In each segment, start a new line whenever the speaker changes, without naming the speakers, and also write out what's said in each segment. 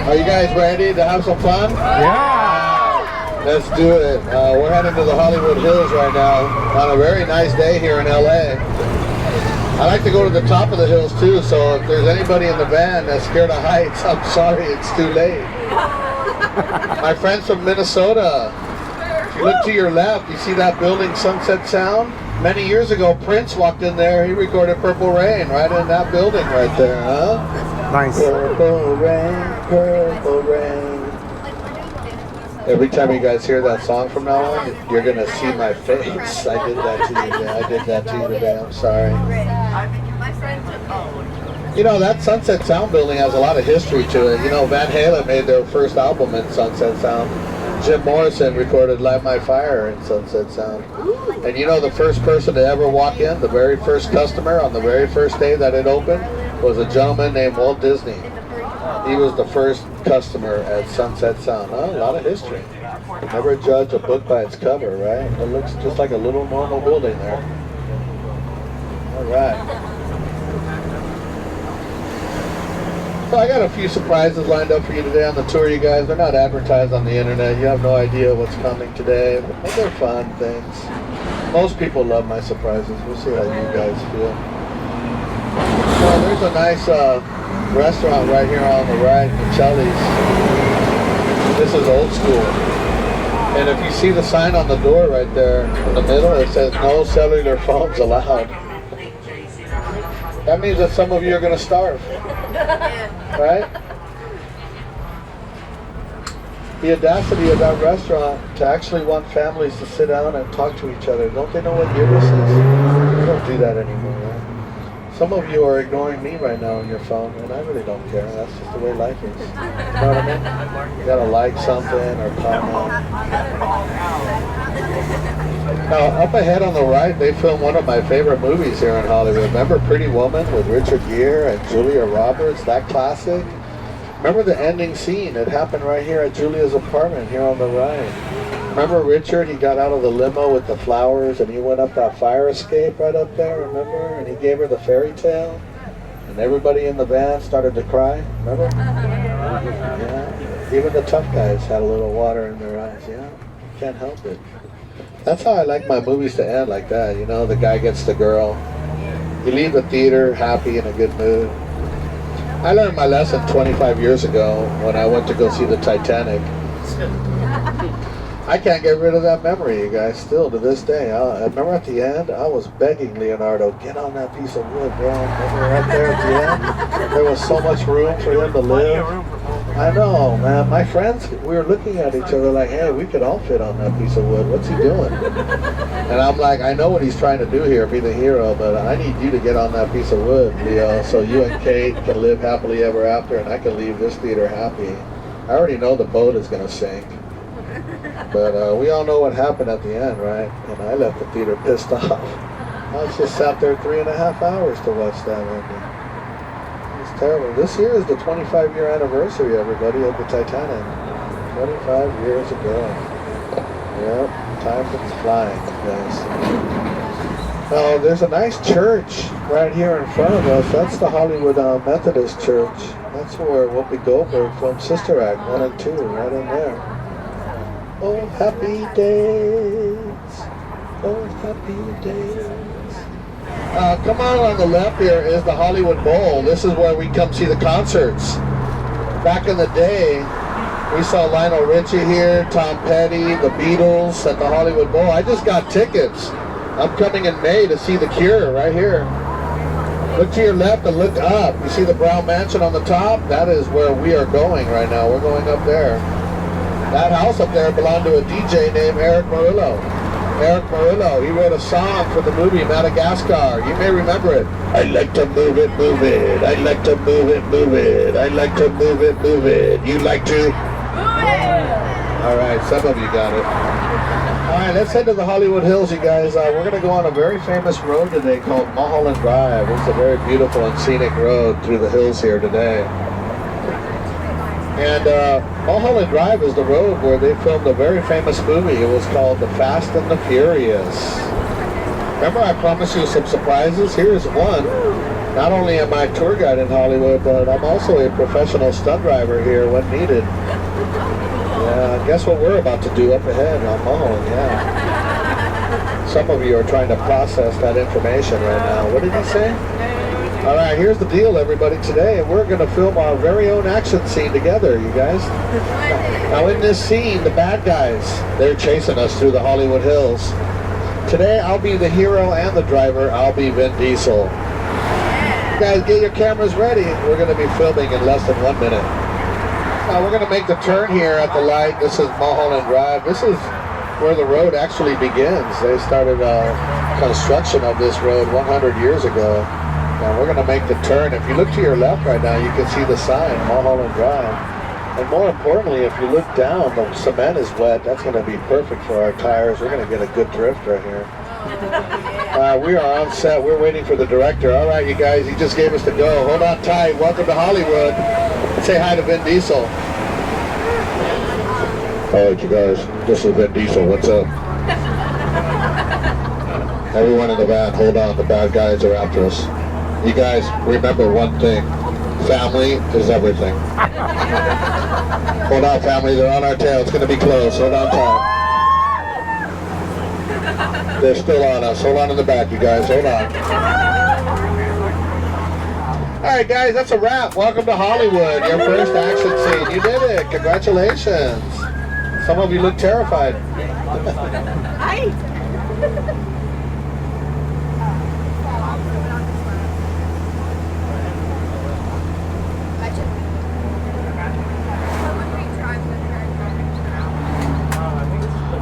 Are you guys ready to have some fun?
Yeah!
Let's do it. We're heading to the Hollywood Hills right now on a very nice day here in LA. I like to go to the top of the hills too, so if there's anybody in the van that's scared of heights, I'm sorry, it's too late. My friends from Minnesota, if you look to your left, you see that building, Sunset Sound? Many years ago, Prince walked in there, he recorded Purple Rain right in that building right there, huh?
Nice.
Purple rain, purple rain. Every time you guys hear that song from now on, you're gonna see my face. I did that to you today. I did that to you today. I'm sorry. You know, that Sunset Sound building has a lot of history to it. You know, Van Halen made their first album in Sunset Sound. Jim Morrison recorded Light My Fire in Sunset Sound. And you know, the first person to ever walk in, the very first customer on the very first day that it opened, was a gentleman named Walt Disney. He was the first customer at Sunset Sound. Huh? A lot of history. Never judge a book by its cover, right? It looks just like a little normal building there. All right. So I got a few surprises lined up for you today on the tour, you guys. They're not advertised on the internet. You have no idea what's coming today, but they're fun things. Most people love my surprises. We'll see how you guys feel. So there's a nice restaurant right here on the right, Michelli's. This is old school. And if you see the sign on the door right there in the middle, it says no cellular phones allowed. That means that some of you are going to starve. Right? The audacity of that restaurant to actually want families to sit down and talk to each other. Don't they know what year this is? We don't do that anymore, right? Some of you are ignoring me right now on your phone, and I really don't care. That's just the way life is. You know what I mean? You gotta like something or comment. Now, up ahead on the right, they filmed one of my favorite movies here in Hollywood. Remember Pretty Woman with Richard Gere and Julia Roberts, that classic? Remember the ending scene? It happened right here at Julia's apartment here on the right. Remember Richard? He got out of the limo with the flowers and he went up that fire escape right up there, remember? And he gave her the fairy tale. And everybody in the van started to cry, remember? Yeah. Even the tough guys had a little water in their eyes, yeah? Can't help it. That's how I like my movies to end, like that. You know, the guy gets the girl. You leave the theater happy, in a good mood. I learned my lesson 25 years ago when I went to go see the Titanic. I can't get rid of that memory, you guys, still to this day. I remember at the end, I was begging Leonardo, get on that piece of wood, bro. Remember right there at the end? There was so much room for him to live. I know, man. My friends, we were looking at each other like, hey, we could all fit on that piece of wood. What's he doing? And I'm like, I know what he's trying to do here, be the hero, but I need you to get on that piece of wood, Leo, so you and Kate can live happily ever after, and I can leave this theater happy. I already know the boat is going to sink. But we all know what happened at the end, right? And I left the theater pissed off. I just sat there 3.5 hours to watch that ending. It's terrible. This year is the 25-year anniversary, everybody, of the Titanic. 25 years ago. Yep, time is flying, guys. Now, there's a nice church right here in front of us. That's the Hollywood Methodist Church. That's where Whoopi Goldberg filmed Sister Act 1 and 2, right in there. Oh, happy days. Oh, happy days. Come on the left here is the Hollywood Bowl. This is where we come see the concerts. Back in the day, we saw Lionel Richie here, Tom Petty, the Beatles at the Hollywood Bowl. I just got tickets. I'm coming in May to see The Cure right here. Look to your left and look up. You see the brown mansion on the top? That is where we are going right now. We're going up there. That house up there belonged to a DJ named Eric Murillo. Eric Murillo, he wrote a song for the movie Madagascar. You may remember it. I like to move it, move it. I like to move it, move it. I like to move it, move it. You like to? Move it! All right, some of you got it. All right, let's head to the Hollywood Hills, you guys. We're going to go on a very famous road today called Mulholland Drive. It's a very beautiful and scenic road through the hills here today. And Mulholland Drive is the road where they filmed a very famous movie. It was called The Fast and the Furious. Remember I promised you some surprises? Here's one. Not only am I tour guide in Hollywood, but I'm also a professional stunt driver here when needed. Yeah, guess what we're about to do up ahead on Mulholland, yeah. Some of you are trying to process that information right now. What did he say? All right, here's the deal, everybody. Today, we're going to film our very own action scene together, you guys. Now, in this scene, the bad guys, they're chasing us through the Hollywood Hills. Today, I'll be the hero and the driver. I'll be Vin Diesel. You guys, get your cameras ready. We're going to be filming in less than 1 minute. Now, we're going to make the turn here at the light. This is Mulholland Drive. This is where the road actually begins. They started construction of this road 100 years ago. And we're going to make the turn. If you look to your left right now, you can see the sign, Mulholland Drive. And more importantly, if you look down, the cement is wet. That's going to be perfect for our tires. We're going to get a good drift right here. We are on set. We're waiting for the director. All right, you guys, he just gave us the go. Hold on tight. Welcome to Hollywood. Say hi to Vin Diesel. All right, you guys, this is Vin Diesel. What's up? Everyone in the van, hold on. The bad guys are after us. You guys, remember one thing. Family is everything. Hold on, family. They're on our tail. It's going to be close. Hold on tight. They're still on us. Hold on in the back, you guys. Hold on. All right, guys, that's a wrap. Welcome to Hollywood. Your first action scene. You did it. Congratulations. Some of you look terrified.
Hi.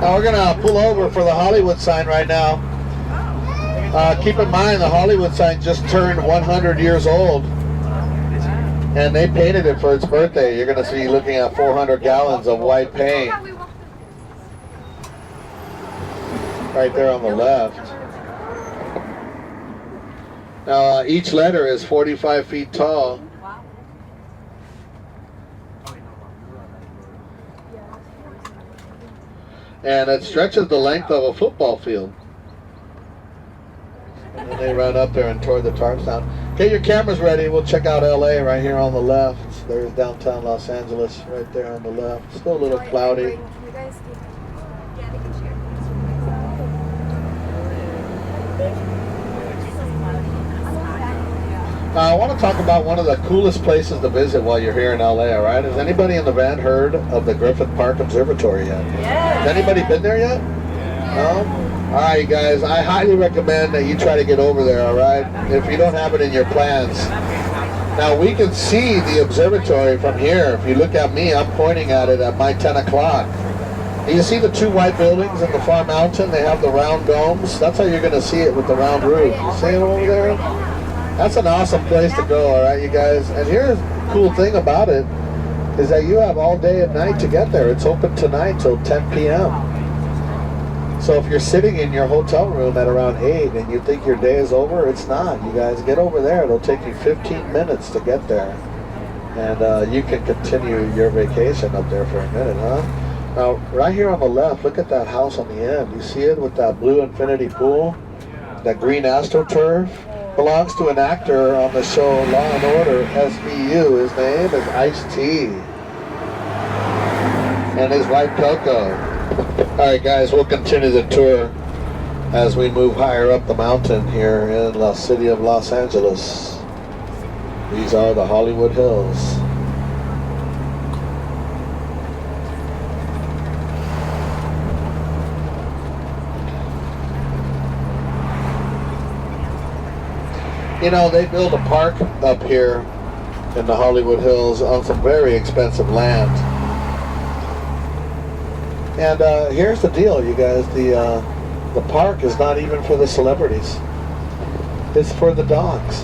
Now we're gonna pull over for the Hollywood sign right now. Keep in mind the Hollywood sign just turned 100 years old, and they painted it for its birthday. You're gonna see looking at 400 gallons of white paint right there on the left. Now each letter is 45 feet tall. And it stretches the length of a football field. And then they run up there and tore the tarps down. Get your cameras ready. We'll check out LA right here on the left. There's downtown Los Angeles right there on the left. Still a little cloudy. I want to talk about one of the coolest places to visit while you're here in LA, all right? Has anybody in the van heard of the Griffith Park Observatory yet?
Yes.
Has anybody been there yet? No? All right, guys, I highly recommend that you try to get over there, all right? If you don't have it in your plans. Now, we can see the observatory from here. If you look at me, I'm pointing at it at my 10 o'clock. You see the two white buildings in the far mountain? They have the round domes. That's how you're going to see it with the round roof. You see it over there? That's an awesome place to go, all right, you guys? And here's the cool thing about it is that you have all day and night to get there. It's open tonight till 10 p.m. So if you're sitting in your hotel room at around 8 and you think your day is over, it's not. You guys get over there. It'll take you 15 minutes to get there. And you can continue your vacation up there for a minute, huh? Now, right here on the left, look at that house on the end. You see it with that blue infinity pool? That green AstroTurf? Belongs to an actor on the show Law and Order SVU. His name is Ice-T. And his wife Coco. Alright guys, we'll continue the tour as we move higher up the mountain here in the city of Los Angeles. These are the Hollywood Hills. You know, they built a park up here in the Hollywood Hills on some very expensive land. And here's the deal, you guys. The park is not even for the celebrities. It's for the dogs.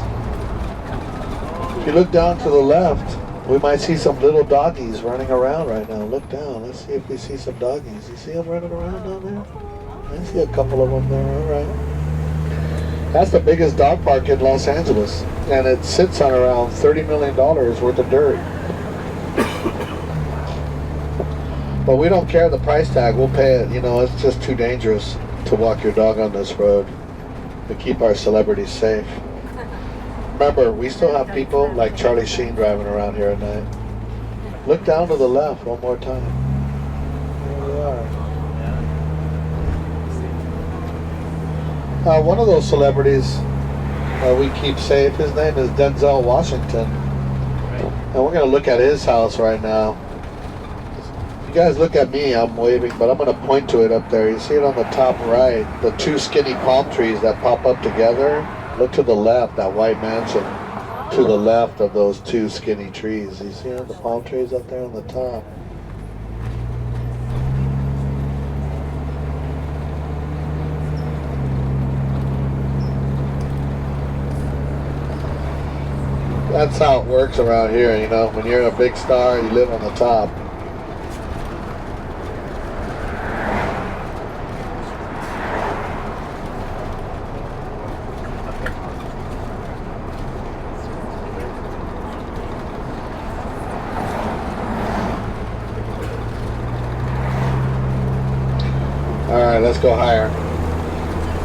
If you look down to the left, we might see some little doggies running around right now. Look down. Let's see if we see some doggies. You see them running around down there? I see a couple of them there. All right. That's the biggest dog park in Los Angeles, and it sits on around $30 million worth of dirt. But we don't care the price tag, we'll pay it. You know, it's just too dangerous to walk your dog on this road to keep our celebrities safe. remember, we still have people like Charlie Sheen driving around here at night. Look down to the left one more time. There we are. One of those celebrities we keep safe, his name is Denzel Washington. And we're going to look at his house right now. You guys look at me, I'm waving, but I'm going to point to it up there. You see it on the top right, the two skinny palm trees that pop up together. Look to the left, that white mansion. To the left of those two skinny trees. You see the palm trees up there on the top? That's how it works around here, you know. When you're a big star, you live on the top. Alright, let's go higher.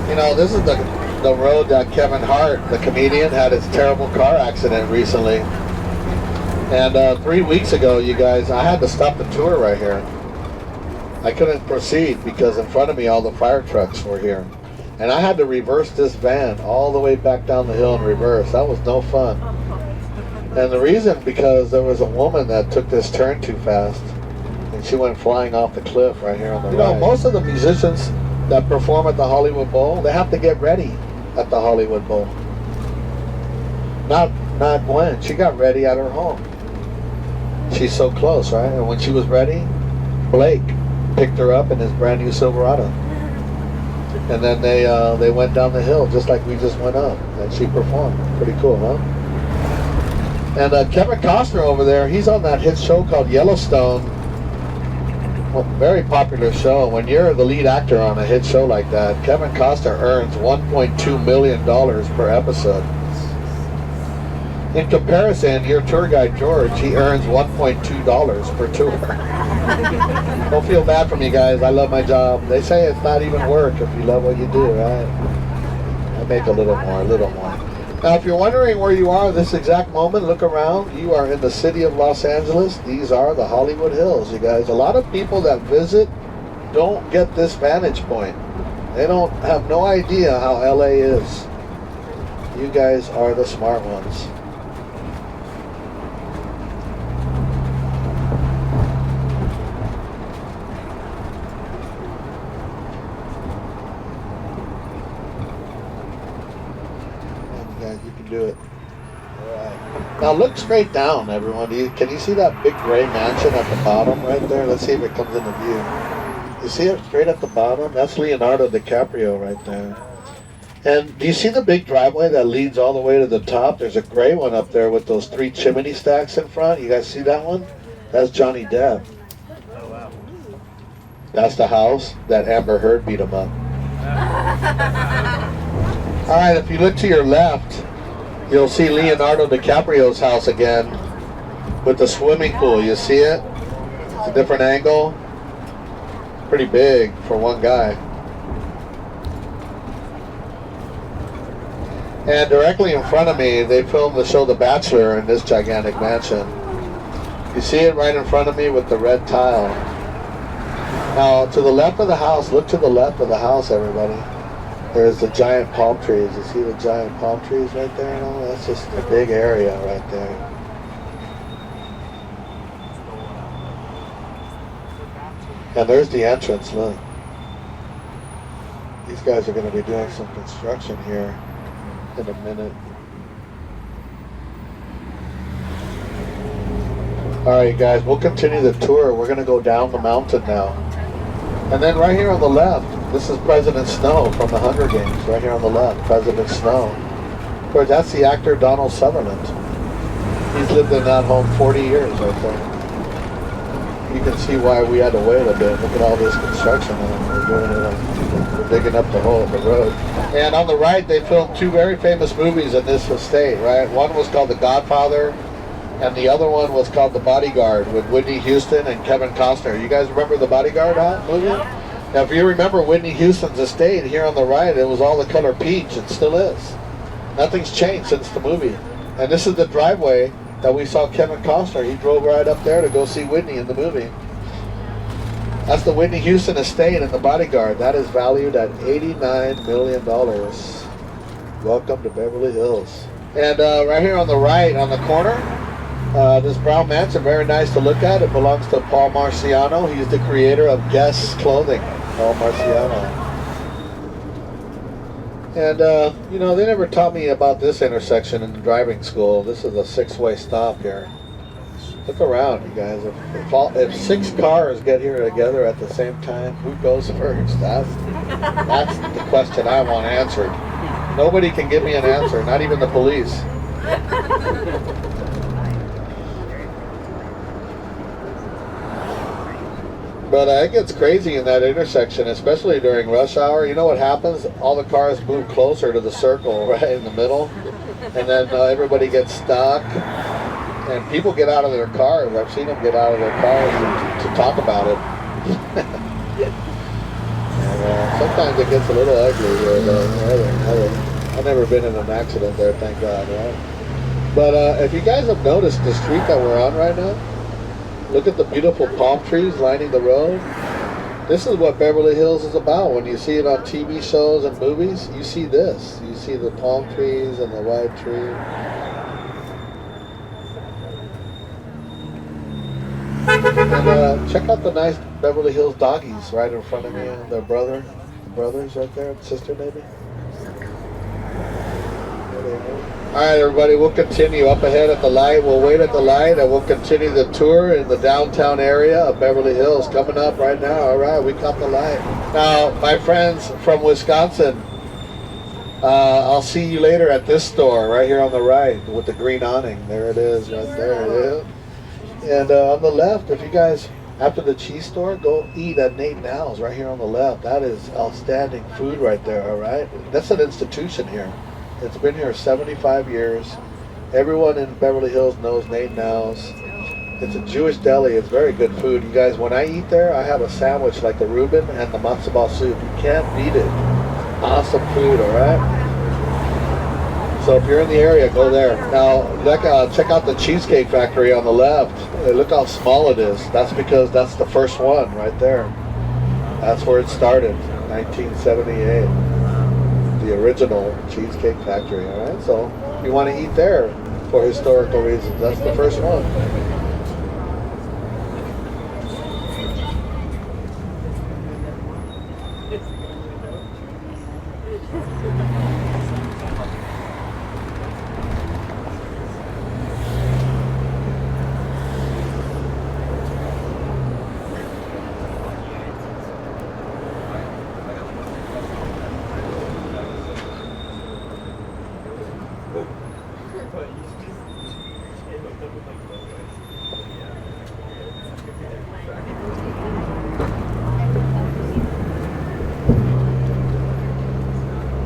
You know, this is the road that Kevin Hart, the comedian, had his terrible car accident recently. And 3 weeks ago, you guys, I had to stop the tour right here. I couldn't proceed because in front of me all the fire trucks were here. And I had to reverse this van all the way back down the hill in reverse. That was no fun. And the reason, because there was a woman that took this turn too fast. And she went flying off the cliff right here on the right. You know, most of the musicians that perform at the Hollywood Bowl, they have to get ready at the Hollywood Bowl. Not Gwen. She got ready at her home. She's so close, right? And when she was ready, Blake picked her up in his brand new Silverado. And then they went down the hill just like we just went up, and she performed. Pretty cool, huh? And Kevin Costner over there, he's on that hit show called Yellowstone. Well, very popular show. When you're the lead actor on a hit show like that, Kevin Costner earns $1.2 million per episode. In comparison, your tour guide George, he earns $1.2 per tour. Don't feel bad for me, guys. I love my job. They say it's not even work if you love what you do, right? I make a little more. Now, if you're wondering where you are at this exact moment, look around. You are in the city of Los Angeles. These are the Hollywood Hills, you guys. A lot of people that visit don't get this vantage point. They don't have no idea how LA is. You guys are the smart ones. Do it. All right. Now look straight down, everyone. Can you see that big gray mansion at the bottom right there? Let's see if it comes into view. You see it straight at the bottom? That's Leonardo DiCaprio right there. And do you see the big driveway that leads all the way to the top? There's a gray one up there with those 3 chimney stacks in front. You guys see that one? That's Johnny Depp.
Oh, wow.
That's the house that Amber Heard beat him up. All right, if you look to your left, you'll see Leonardo DiCaprio's house again with the swimming pool. You see it? It's a different angle. Pretty big for one guy. And directly in front of me, they filmed the show The Bachelor in this gigantic mansion. You see it right in front of me with the red tile. Now, to the left of the house, look to the left of the house, everybody. There's the giant palm trees. You see the giant palm trees right there? No, that's just a big area right there. And there's the entrance, look. These guys are going to be doing some construction here in a minute. Alright guys, we'll continue the tour. We're going to go down the mountain now. And then right here on the left, this is President Snow from the Hunger Games, right here on the left, President Snow. Of course, that's the actor Donald Sutherland. He's lived in that home 40 years right there. You can see why we had to wait a bit. Look at all this construction. We're doing it. We're digging up the hole of the road. And on the right, they filmed 2 very famous movies in this estate, right? One was called The Godfather, and the other one was called The Bodyguard with Whitney Houston and Kevin Costner. You guys remember The Bodyguard movie? Now, if you remember Whitney Houston's estate here on the right, it was all the color peach. It still is. Nothing's changed since the movie. And this is the driveway that we saw Kevin Costner. He drove right up there to go see Whitney in the movie. That's the Whitney Houston estate and the bodyguard. That is valued at $89 million. Welcome to Beverly Hills. And right here on the right, on the corner, this brown mansion, very nice to look at. It belongs to Paul Marciano. He's the creator of Guess Clothing, Paul Marciano. And, you know, they never taught me about this intersection in driving school. This is a 6-way stop here. Look around, you guys. If 6 cars get here together at the same time, who goes first? That's the question I want answered. Nobody can give me an answer, not even the police. But it gets crazy in that intersection, especially during rush hour. You know what happens? All the cars move closer to the circle right in the middle, and then everybody gets stuck, and people get out of their cars. I've seen them get out of their cars to talk about it. And, sometimes it gets a little ugly here. I've never been in an accident there, thank God, right? But if you guys have noticed the street that we're on right now, look at the beautiful palm trees lining the road. This is what Beverly Hills is about. When you see it on TV shows and movies, you see this. You see the palm trees and the white tree. And check out the nice Beverly Hills doggies right in front of me. Their brothers right there, sister maybe. Alright everybody, we'll continue up ahead at the light. We'll wait at the light and we'll continue the tour in the downtown area of Beverly Hills. Coming up right now. Alright, we caught the light. Now, my friends from Wisconsin, I'll see you later at this store right here on the right with the green awning. There it is, right there. Yeah. And on the left, if you guys, after the cheese store, go eat at Nate Now's right here on the left. That is outstanding food right there, alright? That's an institution here. It's been here 75 years. Everyone in Beverly Hills knows Nate Now's. It's a Jewish deli. It's very good food. You guys, when I eat there, I have a sandwich like the Reuben and the matzo ball soup. You can't beat it. Awesome food, all right? So if you're in the area, go there. Now, check out the Cheesecake Factory on the left. Look how small it is. That's because that's the first one right there. That's where it started, 1978. The original Cheesecake Factory, all right? So if you want to eat there for historical reasons, that's the first one.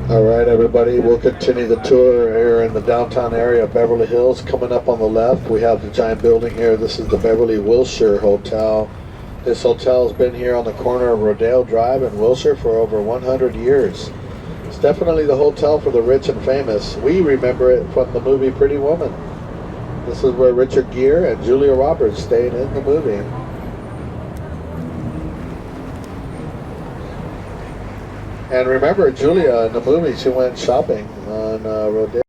Alright everybody, we'll continue the tour here in the downtown area of Beverly Hills. Coming up on the left, we have the giant building here. This is the Beverly Wilshire Hotel. This hotel has been here on the corner of Rodeo Drive in Wilshire for over 100 years. It's definitely the hotel for the rich and famous. We remember it from the movie Pretty Woman. This is where Richard Gere and Julia Roberts stayed in the movie. And remember, Julia, in the movie, she went shopping on Rodeo.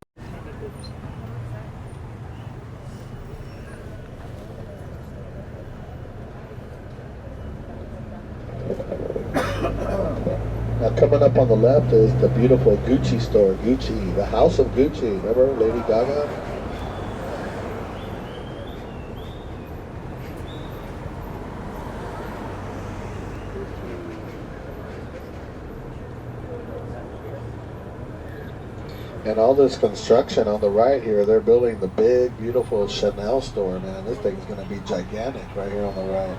Now, coming up on the left is the beautiful Gucci store, Gucci, the House of Gucci. Remember Lady Gaga? And all this construction on the right here, they're building the big, beautiful Chanel store, man. This thing's going to be gigantic right here on the right.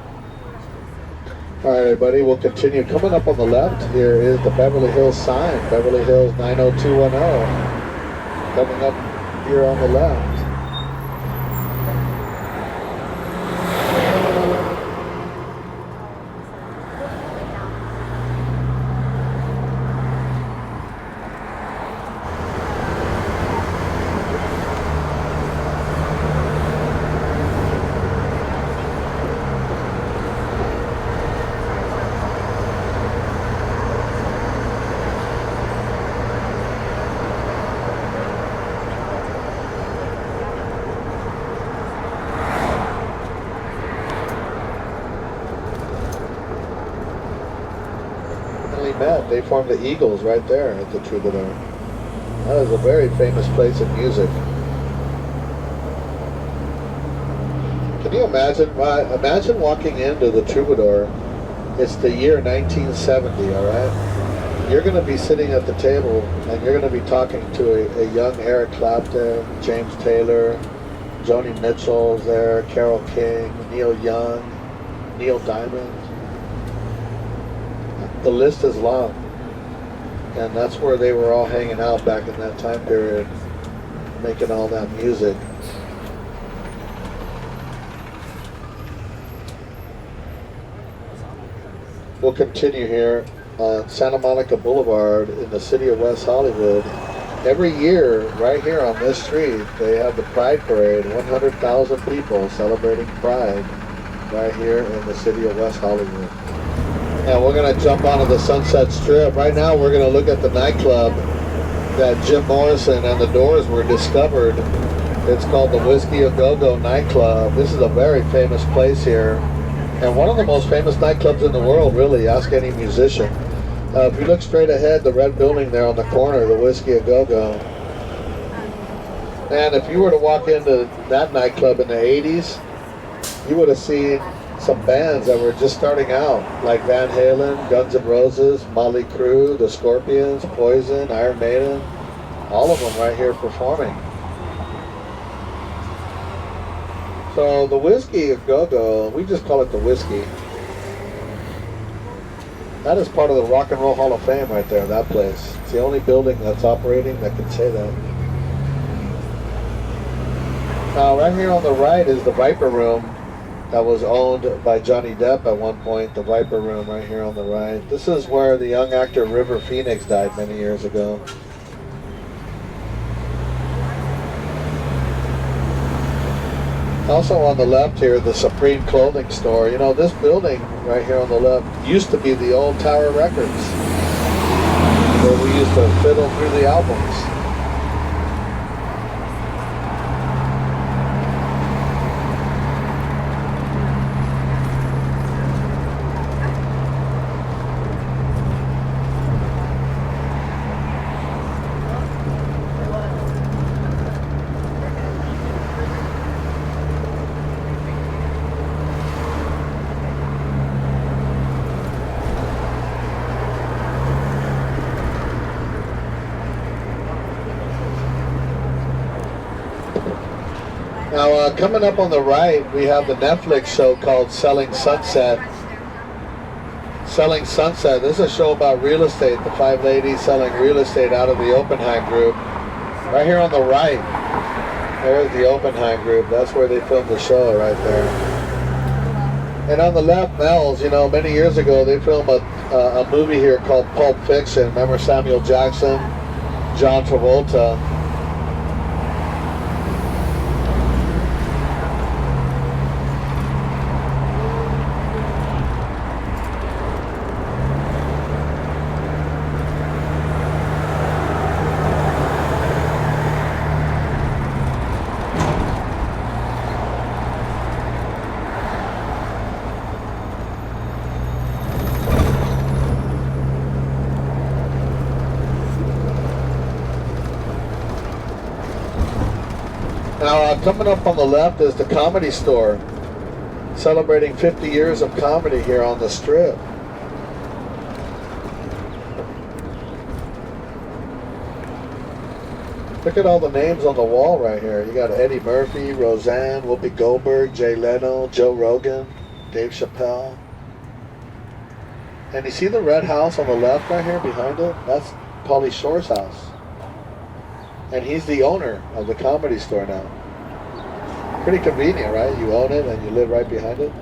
All right, everybody, we'll continue. Coming up on the left here is the Beverly Hills sign, Beverly Hills 90210. Coming up here on the left. met. They formed the Eagles right there at the Troubadour. That is a very famous place in music. Can you imagine? Imagine walking into the Troubadour. It's the year 1970, all right? You're going to be sitting at the table and you're going to be talking to a young Eric Clapton, James Taylor, Joni Mitchell's there, Carole King, Neil Young, Neil Diamond. The list is long. And that's where they were all hanging out back in that time period, making all that music. We'll continue here on Santa Monica Boulevard in the city of West Hollywood. Every year, right here on this street, they have the Pride Parade, 100,000 people celebrating Pride right here in the city of West Hollywood. And we're going to jump onto the Sunset Strip. Right now, we're going to look at the nightclub that Jim Morrison and the Doors were discovered. It's called the Whiskey A Go-Go nightclub. This is a very famous place here. And one of the most famous nightclubs in the world, really. Ask any musician. If you look straight ahead, the red building there on the corner, the Whiskey A Go-Go. And if you were to walk into that nightclub in the 80s, you would have seen some bands that were just starting out, like Van Halen, Guns N' Roses, Motley Crue, The Scorpions, Poison, Iron Maiden, all of them right here performing. So the Whiskey A Go-Go, we just call it the Whiskey. That is part of the Rock and Roll Hall of Fame right there, that place. It's the only building that's operating that can say that. Now right here on the right is the Viper Room that was owned by Johnny Depp at one point, the Viper Room right here on the right. This is where the young actor River Phoenix died many years ago. Also on the left here, the Supreme Clothing Store. You know, this building right here on the left used to be the old Tower Records, where we used to fiddle through the albums. Now, coming up on the right, we have the Netflix show called Selling Sunset. Selling Sunset, this is a show about real estate, the 5 ladies selling real estate out of the Oppenheim Group. Right here on the right, there's the Oppenheim Group. That's where they filmed the show right there. And on the left, Mel's, you know, many years ago, they filmed a movie here called Pulp Fiction. Remember Samuel Jackson, John Travolta? Now, coming up on the left is the Comedy Store, celebrating 50 years of comedy here on the Strip. Look at all the names on the wall right here. You got Eddie Murphy, Roseanne, Whoopi Goldberg, Jay Leno, Joe Rogan, Dave Chappelle. And you see the red house on the left right here behind it? That's Pauly Shore's house. And he's the owner of the Comedy Store now. Pretty convenient, right? You own it and you live right behind it.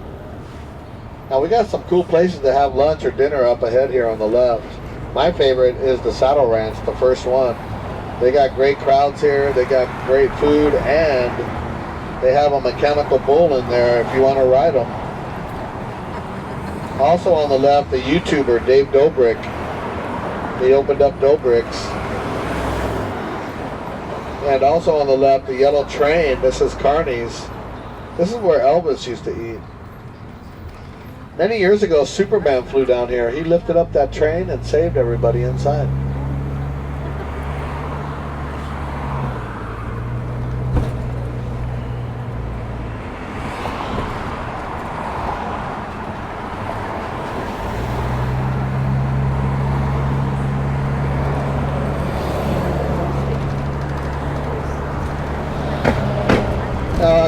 Now we got some cool places to have lunch or dinner up ahead here on the left. My favorite is the Saddle Ranch, the first one. They got great crowds here, they got great food, and they have a mechanical bull in there if you want to ride them. Also on the left, the YouTuber Dave Dobrik. He opened up Dobrik's. And also on the left, the Yellow Train, Mrs. Carney's. This is where Elvis used to eat. Many years ago, Superman flew down here. He lifted up that train and saved everybody inside.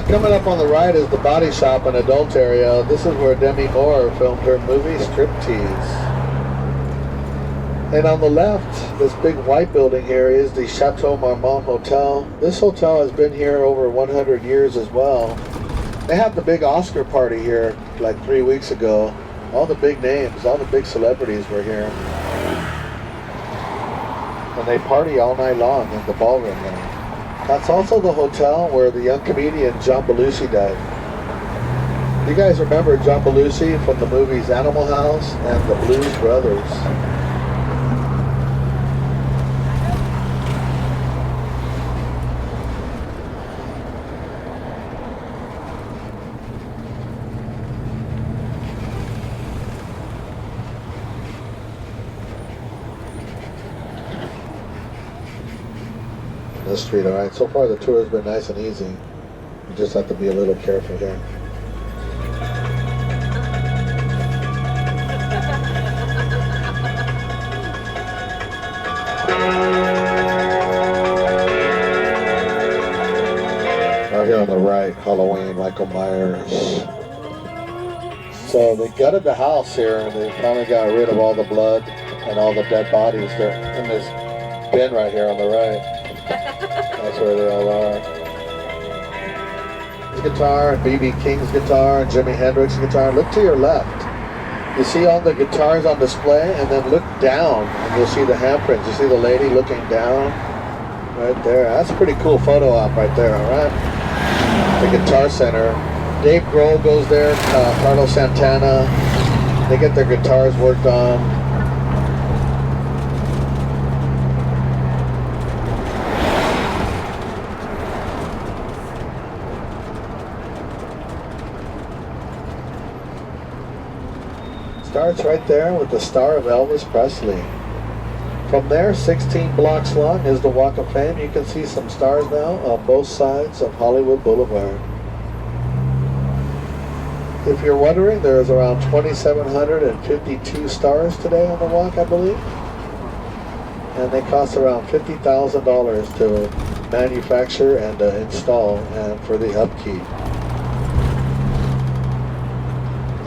Coming up on the right is the body shop and adult area. This is where Demi Moore filmed her movie Striptease. And on the left, this big white building here is the Chateau Marmont Hotel. This hotel has been here over 100 years as well. They had the big Oscar party here like 3 weeks ago. All the big names, all the big celebrities were here. And they party all night long in the ballroom there. That's also the hotel where the young comedian John Belushi died. You guys remember John Belushi from the movies Animal House and The Blues Brothers? This street, alright. So far the tour has been nice and easy. You just have to be a little careful here. Out here on the right, Halloween, Michael Myers. So they gutted the house here and they finally got rid of all the blood and all the dead bodies. They're in this bin right here on the right. That's where they all are. His guitar, and B.B. King's guitar, and Jimi Hendrix's guitar. Look to your left. You see all the guitars on display, and then look down, and you'll see the handprints. You see the lady looking down right there. That's a pretty cool photo op right there, all right? The Guitar Center. Dave Grohl goes there, Carlos Santana. They get their guitars worked on. Starts right there with the star of Elvis Presley. From there, 16 blocks long is the Walk of Fame. You can see some stars now on both sides of Hollywood Boulevard. If you're wondering, there's around 2,752 stars today on the walk, I believe. And they cost around $50,000 to manufacture and install and for the upkeep.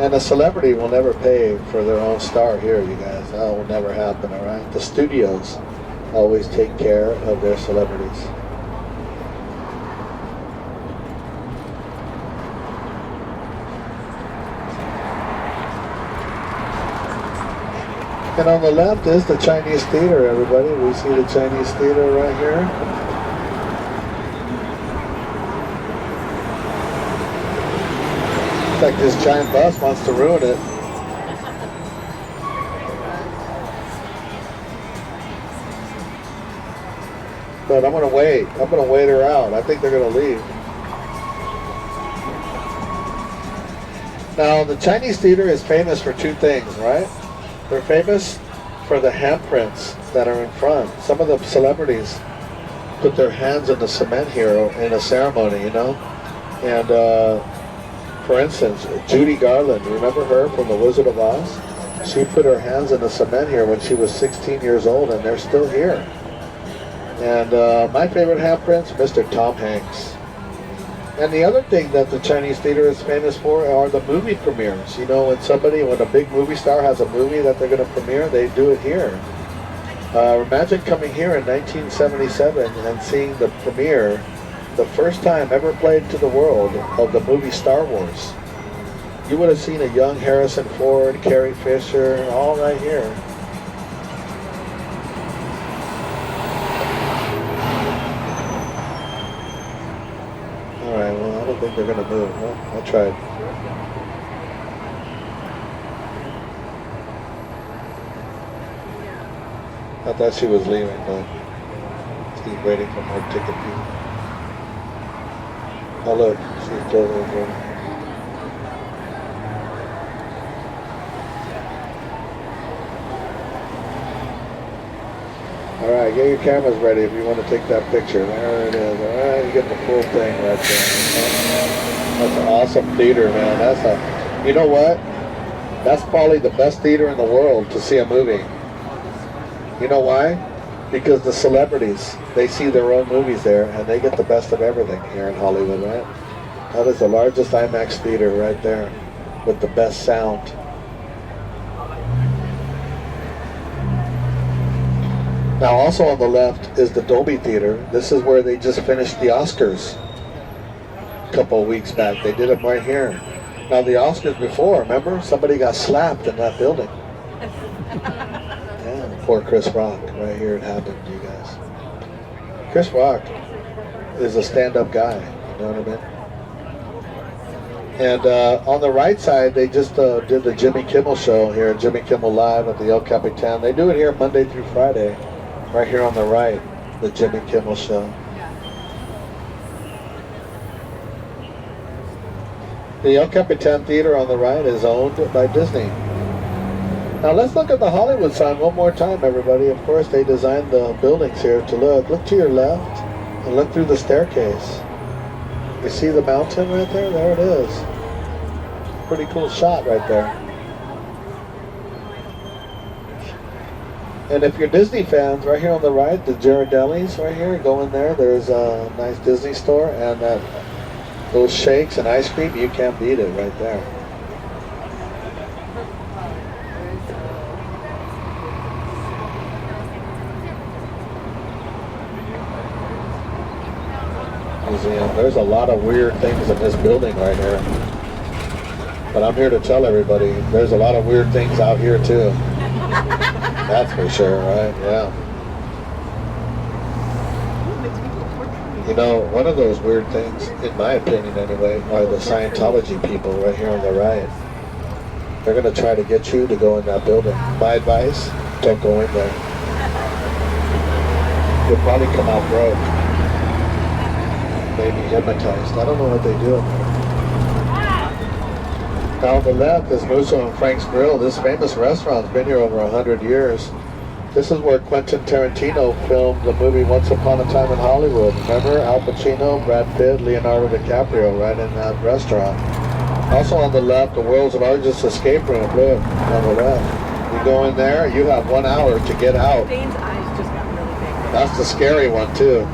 And a celebrity will never pay for their own star here, you guys. That will never happen, all right? The studios always take care of their celebrities. And on the left is the Chinese Theater, everybody. We see the Chinese Theater right here. Like this giant bus wants to ruin it. But I'm gonna wait. I'm gonna wait her out. I think they're gonna leave. Now the Chinese Theater is famous for two things, right? They're famous for the handprints that are in front. Some of the celebrities put their hands in the cement here in a ceremony, you know? And for instance, Judy Garland, remember her from The Wizard of Oz? She put her hands in the cement here when she was 16 years old, and they're still here. And my favorite handprints, Mr. Tom Hanks. And the other thing that the Chinese Theater is famous for are the movie premieres. You know, when a big movie star has a movie that they're going to premiere, they do it here. Imagine coming here in 1977 and seeing the premiere, the first time ever played to the world, of the movie Star Wars. You would have seen a young Harrison Ford, Carrie Fisher, all right here. Alright, well, I don't think they're going to move. Well, I tried. I thought she was leaving, but keep waiting for more ticket people. Oh look, she's closing the door. All right, get your cameras ready if you want to take that picture. There it is. All right, you get the full thing right there. That's an awesome theater, man. You know what? That's probably the best theater in the world to see a movie. You know why? Because the celebrities, they see their own movies there, and they get the best of everything here in Hollywood, right? That is the largest IMAX theater right there, with the best sound. Now also on the left is the Dolby Theater. This is where they just finished the Oscars a couple of weeks back. They did them right here. Now the Oscars before, remember? Somebody got slapped in that building. Yeah, poor Chris Rock. Right here it happened, you guys. Chris Rock is a stand-up guy, you know what I mean? And on the right side, they just did the Jimmy Kimmel show here, Jimmy Kimmel Live at the El Capitan. They do it here Monday through Friday. Right here on the right, the Jimmy Kimmel show. The El Capitan Theater on the right is owned by Disney. Now let's look at the Hollywood sign one more time, everybody. Of course, they designed the buildings here to look. Look to your left and look through the staircase. You see the mountain right there? There it is. Pretty cool shot right there. And if you're Disney fans, right here on the right, the Ghirardelli's right here, go in there. There's a nice Disney store, and those shakes and ice cream, you can't beat it right there. Museum. There's a lot of weird things in this building right here. But I'm here to tell everybody, there's a lot of weird things out here too. That's for sure, right? Yeah. You know, one of those weird things, in my opinion anyway, are the Scientology people right here on the right. They're going to try to get you to go in that building. My advice, don't go in there. You'll probably come out broke. Maybe hypnotized. I don't know what they do in there. Now on the left is Musso and Frank's Grill. This famous restaurant's been here over 100 years. This is where Quentin Tarantino filmed the movie Once Upon a Time in Hollywood. Remember? Al Pacino, Brad Pitt, Leonardo DiCaprio right in that restaurant. Also on the left, the world's largest escape room. Look, on the left. You go in there, you have 1 hour to get out.
Dane's eyes just got really big.
That's the scary one too.